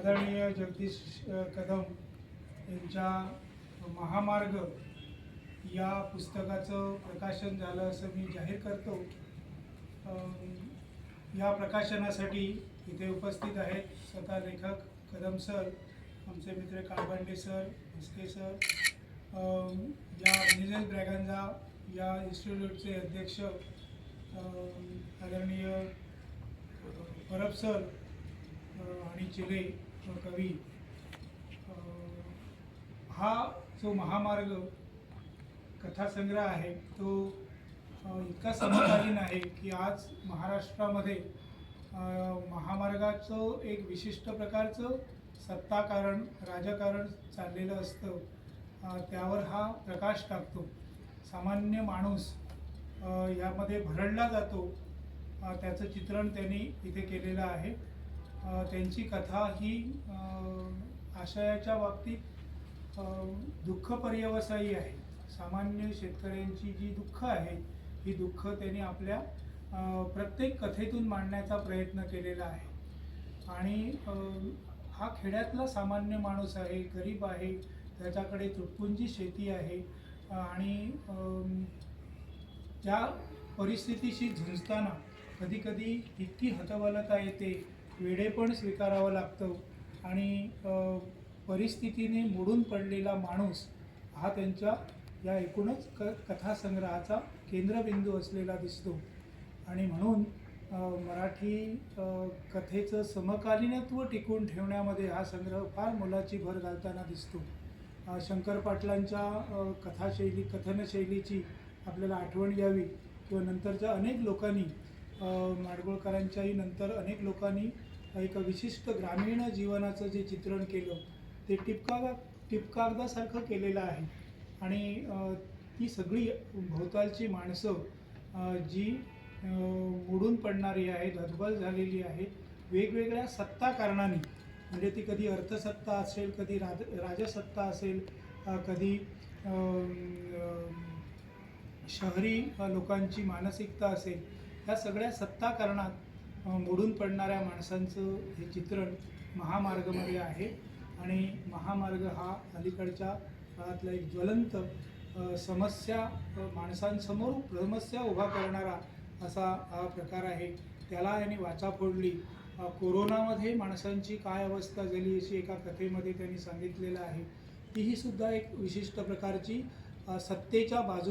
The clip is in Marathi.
आदरणीय जगदीश कदम यांच्या महामार्ग या पुस्तकाचं प्रकाशन झालं असं मी जाहीर करतो। या प्रकाशनासाठी इथे उपस्थित आहेत स्वतः लेखक कदम सर, आमचे मित्र काळबांडे सर, म्हस्के सर, या निलेश ब्रॅगन्झा या इन्स्टिट्यूटचे अध्यक्ष आदरणीय परब सर आणि चिले कवी। हा जो महामार्ग कथासंग्रह आहे तो इतका समकालीन आहे की आज महाराष्ट्रामध्ये महामार्गाचं एक विशिष्ट प्रकारचं सत्ताकारण राजकारण चाललेलं असतं, त्यावर हा प्रकाश टाकतो। सामान्य माणूस यामध्ये भरडला जातो, त्याचं चित्रण त्यांनी इथे केलेलं आहे। त्यांची कथा ही आशयाच्या बाबतीत दुःख पर्यवसायी आहे। सामान्य शेतकऱ्यांची जी दुःख आहे ही दुःख त्यांनी आपल्या प्रत्येक कथेतून मांडण्याचा प्रयत्न केलेला आहे। आणि हा खेड्यातला सामान्य माणूस आहे, गरीब आहे, त्याच्याकडे तुटपुंजी शेती आहे आणि त्या परिस्थितीशी झुंजताना कधीकधी इतकी हतबलता येते, वेडेपण स्वीकारावं लागतं आणि परिस्थितीने मोडून पडलेला माणूस हा त्यांच्या या एकूणच कथासंग्रहाचा केंद्रबिंदू असलेला दिसतो। आणि म्हणून मराठी कथेचं समकालीनत्व टिकवून ठेवण्यामध्ये हा संग्रह फार मोलाची भर घालताना दिसतो। शंकर पाटलांच्या कथनशैलीची आपल्याला आठवण यावी किंवा नंतरच्या अनेक लोकांनी, माडगुळकरांच्याही नंतर अनेक लोकांनी एक विशिष्ट ग्रामीण जीवनाचं जे चित्रण केलं ते टिपकागदासारखं केलेलं आहे। आणि ती सगळी भोवतालची माणसं जी मोडून पडणारी आहेत, हतबल झालेली आहेत, वेगवेगळ्या सत्ता कारणांनी, म्हणजे ती कधी अर्थसत्ता असेल, कधी राजसत्ता असेल, कधी शहरी लोकांची मानसिकता असेल, या सगळ्या सत्ता कारणात मोडून पडणाऱ्या माणसांचं हे चित्रण महामार्गमध्ये आहे। आणि महामार्ग हा अलीकडच्या काळातला एक ज्वलंत माणसांसमोर समस्या उभा करणारा असा हा प्रकार आहे। त्याला यांनी वाचा फोडली। कोरोनामध्ये माणसांची काय अवस्था झाली अशी एका कथेमध्ये त्यांनी सांगितलेलं आहे। तीही सुद्धा एक विशिष्ट प्रकारची सत्तेच्या बाजू